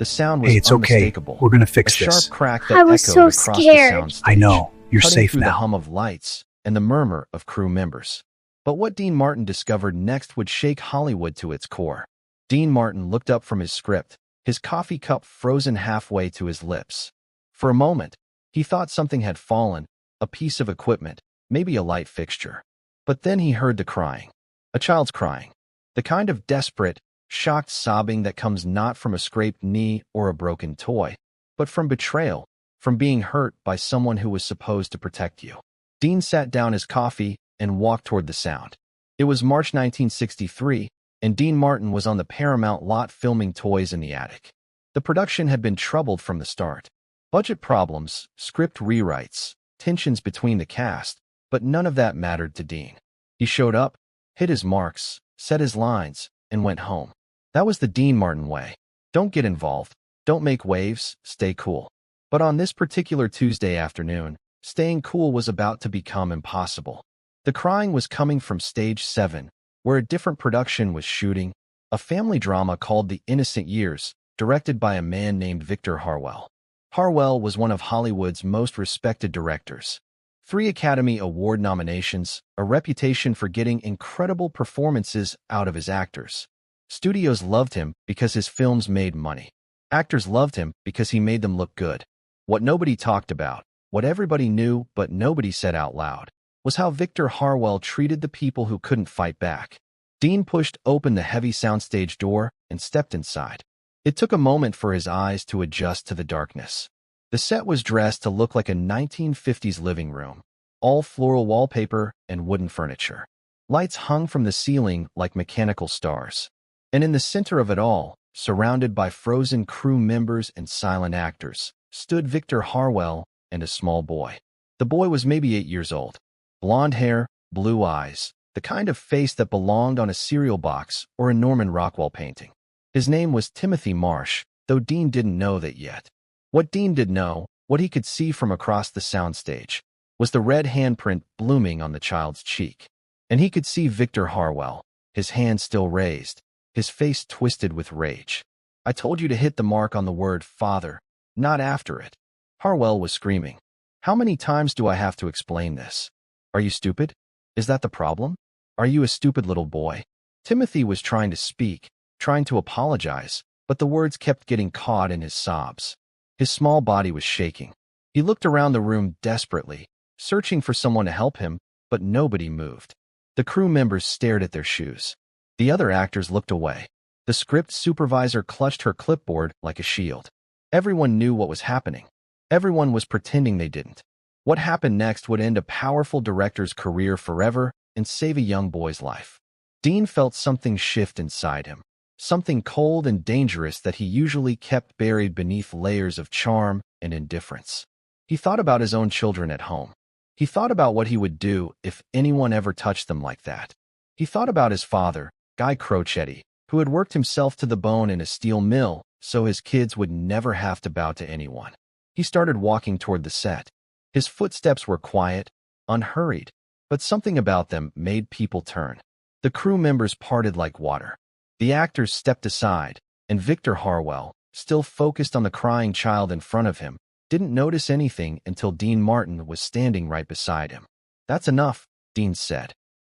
The sound Hey, was it's okay. unmistakable. We're gonna A fix sharp this. crack that I was echoed so across the scared. soundstage, I know. You're cutting safe through the now. hum of lights and the murmur of crew members. But what Dean Martin discovered next would shake Hollywood to its core. Dean Martin looked up from his script, his coffee cup frozen halfway to his lips. For a moment, he thought something had fallen, a piece of equipment, maybe a light fixture. But then he heard the crying. A child's crying. The kind of desperate, shocked sobbing that comes not from a scraped knee or a broken toy, but from betrayal, from being hurt by someone who was supposed to protect you. Dean sat down his coffee and walked toward the sound. It was March 1963, and Dean Martin was on the Paramount lot filming Toys in the Attic. The production had been troubled from the start. Budget problems, script rewrites, tensions between the cast, but none of that mattered to Dean. He showed up, hit his marks, said his lines, and went home. That was the Dean Martin way. Don't get involved. Don't make waves. Stay cool. But on this particular Tuesday afternoon, staying cool was about to become impossible. The crying was coming from Stage 7, where a different production was shooting, a family drama called The Innocent Years, directed by a man named Victor Harwell. Harwell was one of Hollywood's most respected directors. 3 Academy Award nominations, a reputation for getting incredible performances out of his actors. Studios loved him because his films made money. Actors loved him because he made them look good. What nobody talked about, what everybody knew but nobody said out loud, was how Victor Harwell treated the people who couldn't fight back. Dean pushed open the heavy soundstage door and stepped inside. It took a moment for his eyes to adjust to the darkness. The set was dressed to look like a 1950s living room, all floral wallpaper and wooden furniture. Lights hung from the ceiling like mechanical stars. And in the center of it all, surrounded by frozen crew members and silent actors, stood Victor Harwell and a small boy. The boy was maybe 8 years old. Blonde hair, blue eyes, the kind of face that belonged on a cereal box or a Norman Rockwell painting. His name was Timothy Marsh, though Dean didn't know that yet. What Dean did know, what he could see from across the soundstage, was the red handprint blooming on the child's cheek. And he could see Victor Harwell, his hand still raised, his face twisted with rage. "I told you to hit the mark on the word father, not after it." Harwell was screaming. "How many times do I have to explain this? Are you stupid? Is that the problem? Are you a stupid little boy?" Timothy was trying to speak, trying to apologize, but the words kept getting caught in his sobs. His small body was shaking. He looked around the room desperately, searching for someone to help him, but nobody moved. The crew members stared at their shoes. The other actors looked away. The script supervisor clutched her clipboard like a shield. Everyone knew what was happening. Everyone was pretending they didn't. What happened next would end a powerful director's career forever and save a young boy's life. Dean felt something shift inside him, something cold and dangerous that he usually kept buried beneath layers of charm and indifference. He thought about his own children at home. He thought about what he would do if anyone ever touched them like that. He thought about his father, Guy Crocetti, who had worked himself to the bone in a steel mill so his kids would never have to bow to anyone. He started walking toward the set. His footsteps were quiet, unhurried, but something about them made people turn. The crew members parted like water. The actors stepped aside, and Victor Harwell, still focused on the crying child in front of him, didn't notice anything until Dean Martin was standing right beside him. "That's enough," Dean said.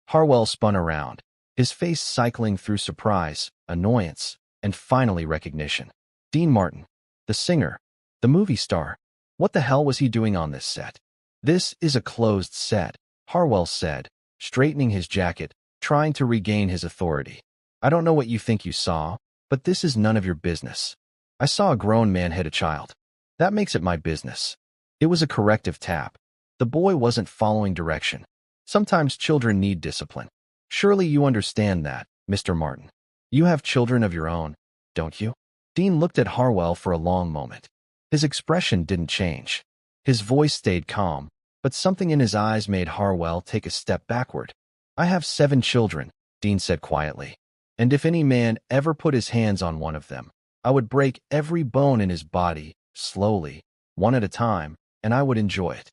Harwell spun around, his face cycling through surprise, annoyance, and finally recognition. Dean Martin, the singer, the movie star. What the hell was he doing on this set? "This is a closed set," Harwell said, straightening his jacket, trying to regain his authority. "I don't know what you think you saw, but this is none of your business. I saw a grown man hit a child. That makes it my business." It was a corrective tap. The boy wasn't following direction. Sometimes children need discipline. "Surely you understand that, Mr. Martin. You have children of your own, don't you?" Dean looked at Harwell for a long moment. His expression didn't change. His voice stayed calm, but something in his eyes made Harwell take a step backward. "I have 7 children," Dean said quietly. "And if any man ever put his hands on one of them, I would break every bone in his body, slowly, one at a time, and I would enjoy it."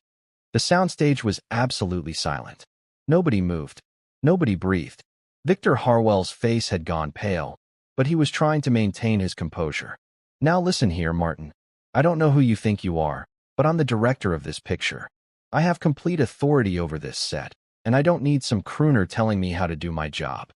The soundstage was absolutely silent. Nobody moved. Nobody breathed. Victor Harwell's face had gone pale, but he was trying to maintain his composure. Now listen here, Martin. I don't know who you think you are, but I'm the director of this picture. I have complete authority over this set, and I don't need some crooner telling me how to do my job."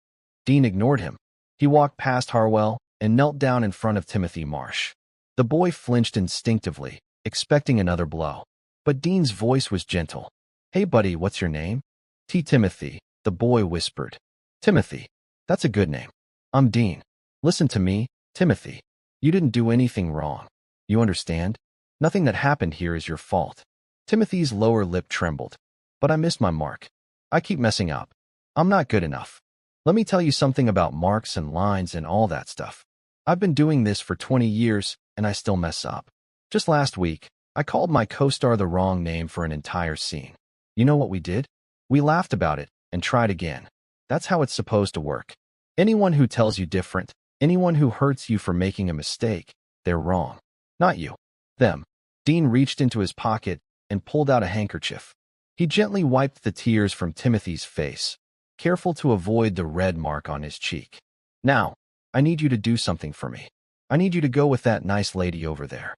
Dean ignored him. He walked past Harwell and knelt down in front of Timothy Marsh. The boy flinched instinctively, expecting another blow. But Dean's voice was gentle. "Hey buddy, what's your name?" Timothy," the boy whispered. "Timothy. That's a good name. I'm Dean. Listen to me, Timothy. You didn't do anything wrong. You understand? Nothing that happened here is your fault." Timothy's lower lip trembled. "But I missed my mark. I keep messing up. I'm not good enough. Let me tell you something about marks and lines and all that stuff. I've been doing this for 20 years, and I still mess up. Just last week, I called my co-star the wrong name for an entire scene. You know what we did? We laughed about it and tried again. That's how it's supposed to work. Anyone who tells you different, anyone who hurts you for making a mistake, they're wrong. Not you. Them." Dean reached into his pocket and pulled out a handkerchief. He gently wiped the tears from Timothy's face, careful to avoid the red mark on his cheek. "Now, I need you to do something for me. I need you to go with that nice lady over there."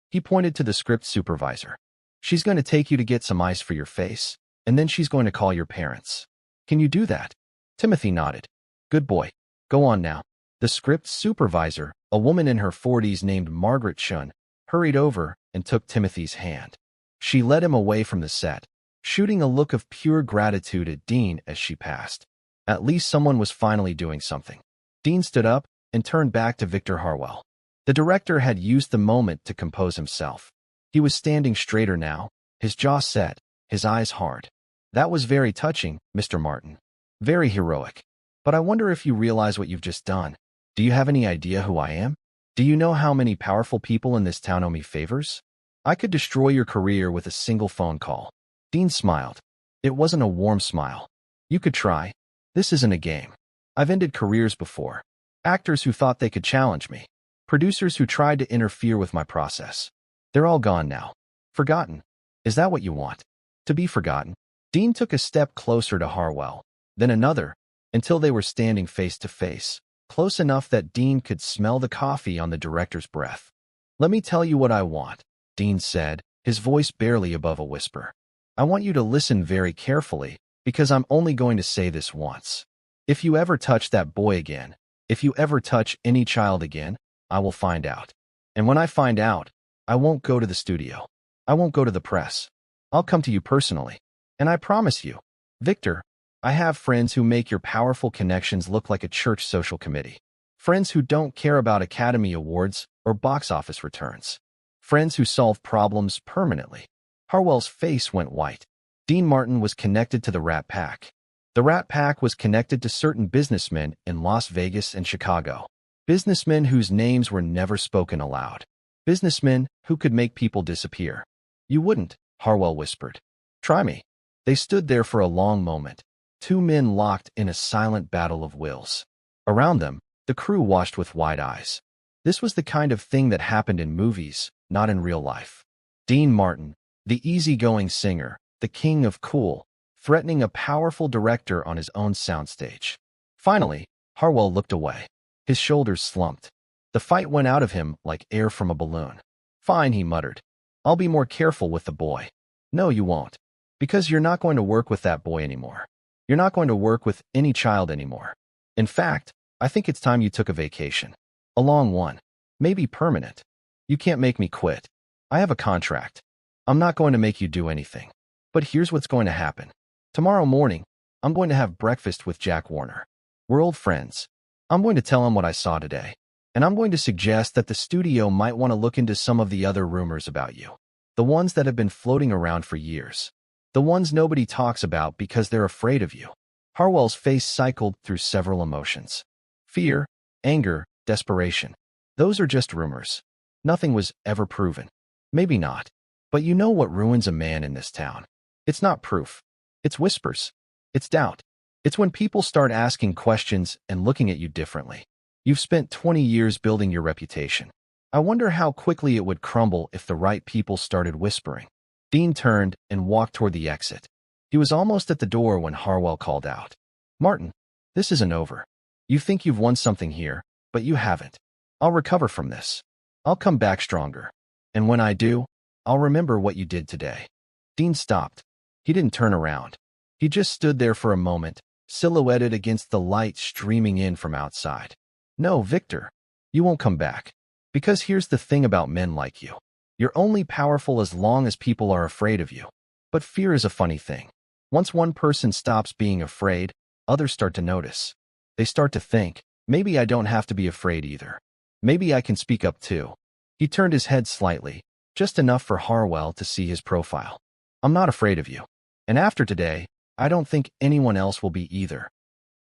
He pointed to the script supervisor. "She's going to take you to get some ice for your face, and then she's going to call your parents. Can you do that?" Timothy nodded. "Good boy. Go on now." The script supervisor, a woman in her 40s named Margaret Shun, hurried over and took Timothy's hand. She led him away from the set, shooting a look of pure gratitude at Dean as she passed. At least someone was finally doing something. Dean stood up and turned back to Victor Harwell. The director had used the moment to compose himself. He was standing straighter now, his jaw set, his eyes hard. "That was very touching, Mr. Martin. Very heroic. But I wonder if you realize what you've just done. Do you have any idea who I am? Do you know how many powerful people in this town owe me favors? I could destroy your career with a single phone call." Dean smiled. It wasn't a warm smile. "You could try. This isn't a game. I've ended careers before. Actors who thought they could challenge me. Producers who tried to interfere with my process. They're all gone now. Forgotten. Is that what you want? To be forgotten?" Dean took a step closer to Harwell, then another, until they were standing face to face, close enough that Dean could smell the coffee on the director's breath. "Let me tell you what I want," Dean said, his voice barely above a whisper. "I want you to listen very carefully, because I'm only going to say this once. If you ever touch that boy again, if you ever touch any child again, I will find out. And when I find out, I won't go to the studio. I won't go to the press. I'll come to you personally. And I promise you, Victor, I have friends who make your powerful connections look like a church social committee. Friends who don't care about Academy Awards or box office returns. Friends who solve problems permanently." Harwell's face went white. Dean Martin was connected to the Rat Pack. The Rat Pack was connected to certain businessmen in Las Vegas and Chicago. Businessmen whose names were never spoken aloud. Businessmen who could make people disappear. "You wouldn't," Harwell whispered. "Try me." They stood there for a long moment, two men locked in a silent battle of wills. Around them, the crew watched with wide eyes. This was the kind of thing that happened in movies, not in real life. Dean Martin, the easygoing singer, the king of cool, threatening a powerful director on his own soundstage. Finally, Harwell looked away. His shoulders slumped. The fight went out of him like air from a balloon. "Fine," he muttered. "I'll be more careful with the boy." "No, you won't. Because you're not going to work with that boy anymore. You're not going to work with any child anymore. In fact, I think it's time you took a vacation. A long one. Maybe permanent. You can't make me quit. I have a contract. I'm not going to make you do anything. But here's what's going to happen. Tomorrow morning, I'm going to have breakfast with Jack Warner. We're old friends. I'm going to tell him what I saw today. And I'm going to suggest that the studio might want to look into some of the other rumors about you. The ones that have been floating around for years. The ones nobody talks about because they're afraid of you." Harwell's face cycled through several emotions. Fear, anger, desperation. Those are just rumors. Nothing was ever proven. Maybe not. But you know what ruins a man in this town? It's not proof. It's whispers. It's doubt. It's when people start asking questions and looking at you differently. You've spent 20 years building your reputation. I wonder how quickly it would crumble if the right people started whispering. Dean turned and walked toward the exit. He was almost at the door when Harwell called out, "Martin, this isn't over. You think you've won something here, but you haven't. I'll recover from this. I'll come back stronger. And when I do, I'll remember what you did today." Dean stopped. He didn't turn around. He just stood there for a moment, silhouetted against the light streaming in from outside. "No, Victor, you won't come back. Because here's the thing about men like you. You're only powerful as long as people are afraid of you. But fear is a funny thing. Once one person stops being afraid, others start to notice. They start to think, maybe I don't have to be afraid either. Maybe I can speak up too." He turned his head slightly, just enough for Harwell to see his profile. "I'm not afraid of you. And after today, I don't think anyone else will be either."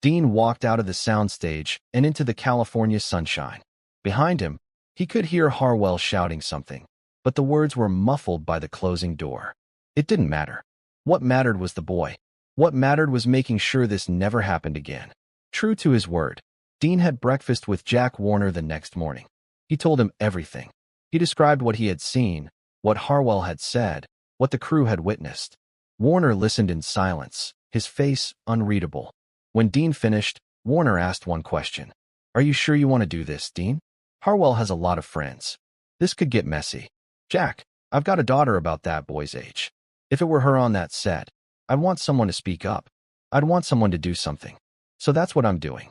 Dean walked out of the soundstage and into the California sunshine. Behind him, he could hear Harwell shouting something, but the words were muffled by the closing door. It didn't matter. What mattered was the boy. What mattered was making sure this never happened again. True to his word, Dean had breakfast with Jack Warner the next morning. He told him everything. He described what he had seen, what Harwell had said, what the crew had witnessed. Warner listened in silence, his face unreadable. When Dean finished, Warner asked one question. "Are you sure you want to do this, Dean? Harwell has a lot of friends. This could get messy." "Jack, I've got a daughter about that boy's age. If it were her on that set, I'd want someone to speak up. I'd want someone to do something. So that's what I'm doing."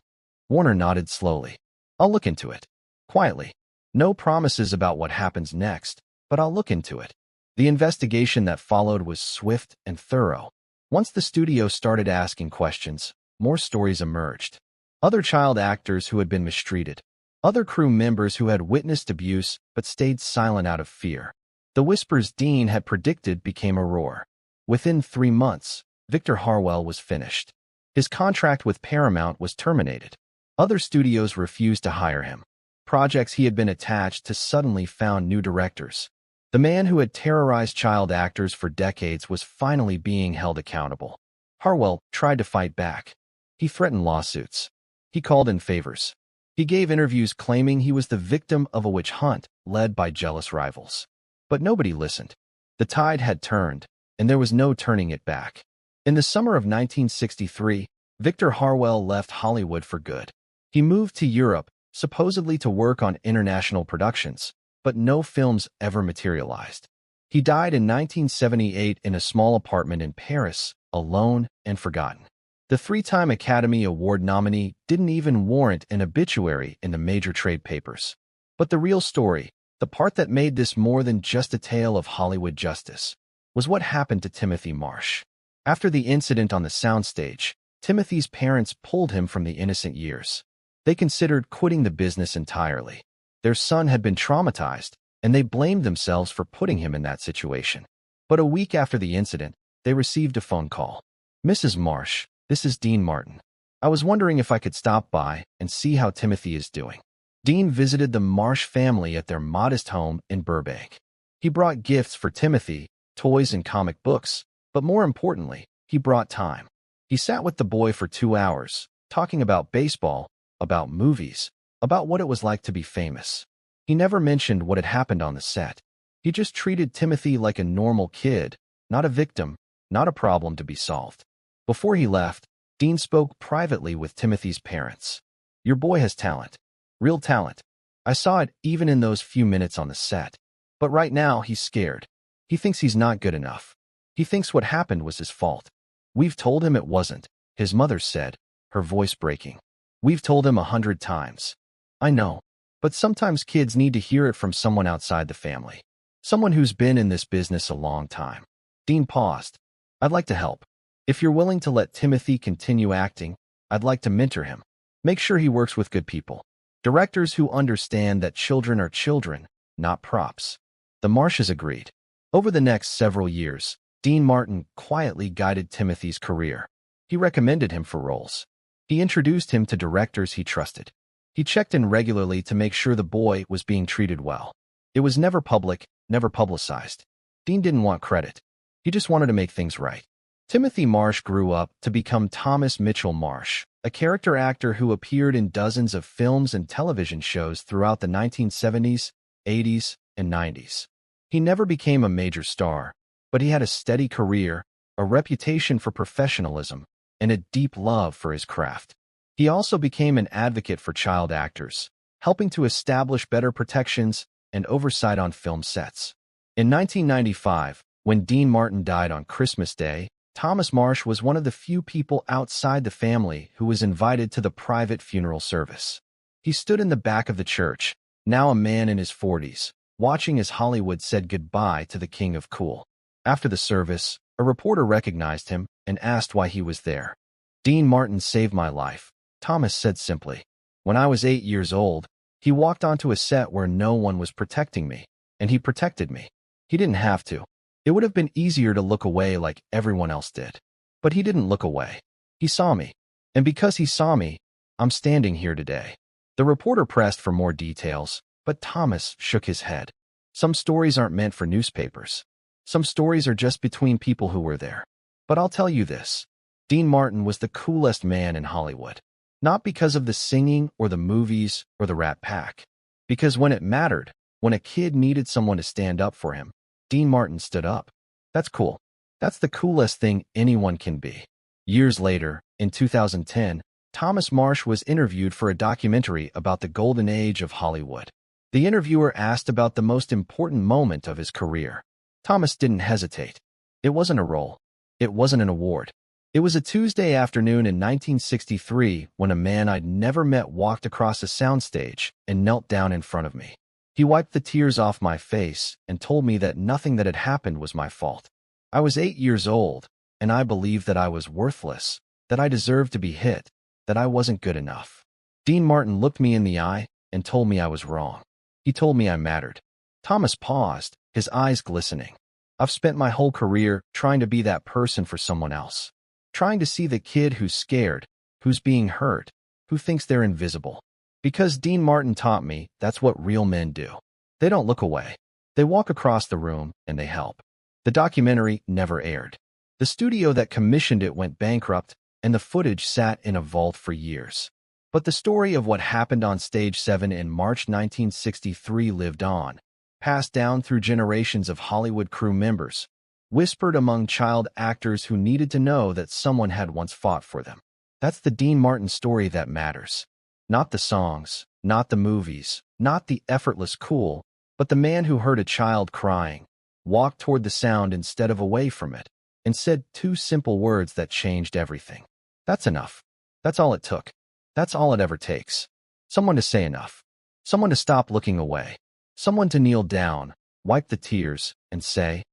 Warner nodded slowly. "I'll look into it. Quietly. No promises about what happens next, but I'll look into it." The investigation that followed was swift and thorough. Once the studio started asking questions, more stories emerged. Other child actors who had been mistreated. Other crew members who had witnessed abuse but stayed silent out of fear. The whispers Dean had predicted became a roar. Within 3 months, Victor Harwell was finished. His contract with Paramount was terminated. Other studios refused to hire him. Projects he had been attached to suddenly found new directors. The man who had terrorized child actors for decades was finally being held accountable. Harwell tried to fight back. He threatened lawsuits. He called in favors. He gave interviews claiming he was the victim of a witch hunt led by jealous rivals. But nobody listened. The tide had turned, and there was no turning it back. In the summer of 1963, Victor Harwell left Hollywood for good. He moved to Europe, supposedly to work on international productions, but no films ever materialized. He died in 1978 in a small apartment in Paris, alone and forgotten. The 3-time Academy Award nominee didn't even warrant an obituary in the major trade papers. But the real story, the part that made this more than just a tale of Hollywood justice, was what happened to Timothy Marsh. After the incident on the soundstage, Timothy's parents pulled him from the innocent years. They considered quitting the business entirely. Their son had been traumatized, and they blamed themselves for putting him in that situation. But a week after the incident, they received a phone call. "Mrs. Marsh, this is Dean Martin. I was wondering if I could stop by and see how Timothy is doing." Dean visited the Marsh family at their modest home in Burbank. He brought gifts for Timothy, toys and comic books, but more importantly, he brought time. He sat with the boy for 2 hours, talking about baseball, about movies, about what it was like to be famous. He never mentioned what had happened on the set. He just treated Timothy like a normal kid, not a victim, not a problem to be solved. Before he left, Dean spoke privately with Timothy's parents. "Your boy has talent. Real talent. I saw it even in those few minutes on the set. But right now, he's scared. He thinks he's not good enough. He thinks what happened was his fault. We've told him it wasn't," his mother said, her voice breaking. "We've told him 100 times. I know, but sometimes kids need to hear it from someone outside the family. Someone who's been in this business a long time." Dean paused. "I'd like to help. If you're willing to let Timothy continue acting, I'd like to mentor him. Make sure he works with good people. Directors who understand that children are children, not props." The Marshes agreed. Over the next several years, Dean Martin quietly guided Timothy's career. He recommended him for roles. He introduced him to directors he trusted. He checked in regularly to make sure the boy was being treated well. It was never public, never publicized. Dean didn't want credit. He just wanted to make things right. Timothy Marsh grew up to become Thomas Mitchell Marsh, a character actor who appeared in dozens of films and television shows throughout the 1970s, 80s, and 90s. He never became a major star, but he had a steady career, a reputation for professionalism, and a deep love for his craft. He also became an advocate for child actors, helping to establish better protections and oversight on film sets. In 1995, when Dean Martin died on Christmas Day, Thomas Marsh was one of the few people outside the family who was invited to the private funeral service. He stood in the back of the church, now a man in his 40s, watching as Hollywood said goodbye to the king of cool. After the service, a reporter recognized him and asked why he was there. "Dean Martin saved my life," Thomas said simply. "When I was 8 years old, he walked onto a set where no one was protecting me, and he protected me. He didn't have to. It would have been easier to look away like everyone else did. But he didn't look away. He saw me. And because he saw me, I'm standing here today." The reporter pressed for more details, but Thomas shook his head. "Some stories aren't meant for newspapers. Some stories are just between people who were there. But I'll tell you this. Dean Martin was the coolest man in Hollywood. Not because of the singing or the movies or the Rat Pack. Because when it mattered, when a kid needed someone to stand up for him, Dean Martin stood up. That's cool. That's the coolest thing anyone can be." Years later, in 2010, Thomas Marsh was interviewed for a documentary about the golden age of Hollywood. The interviewer asked about the most important moment of his career. Thomas didn't hesitate. It wasn't a role. It wasn't an award. It was a Tuesday afternoon in 1963 when a man I'd never met walked across a soundstage and knelt down in front of me. He wiped the tears off my face and told me that nothing that had happened was my fault. I was 8 years old, and I believed that I was worthless, that I deserved to be hit, that I wasn't good enough. Dean Martin looked me in the eye and told me I was wrong. He told me I mattered. Thomas paused, his eyes glistening. I've spent my whole career trying to be that person for someone else. Trying to see the kid who's scared, who's being hurt, who thinks they're invisible. Because Dean Martin taught me that's what real men do. They don't look away. They walk across the room and they help. The documentary never aired. The studio that commissioned it went bankrupt, and the footage sat in a vault for years. But the story of what happened on Stage 7 in March 1963 lived on, passed down through generations of Hollywood crew members, whispered among child actors who needed to know that someone had once fought for them. That's the Dean Martin story that matters. Not the songs, not the movies, not the effortless cool, but the man who heard a child crying, walked toward the sound instead of away from it, and said 2 simple words that changed everything. That's enough. That's all it took. That's all it ever takes. Someone to say enough. Someone to stop looking away. Someone to kneel down, wipe the tears, and say,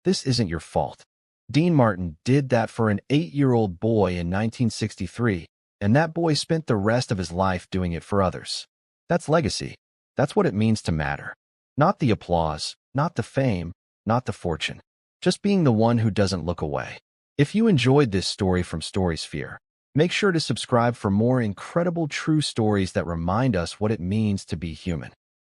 "This isn't your fault." Dean Martin did that for an 8-year-old boy in 1963, and that boy spent the rest of his life doing it for others. That's legacy. That's what it means to matter. Not the applause, not the fame, not the fortune. Just being the one who doesn't look away. If you enjoyed this story from Storysphere, make sure to subscribe for more incredible true stories that remind us what it means to be human.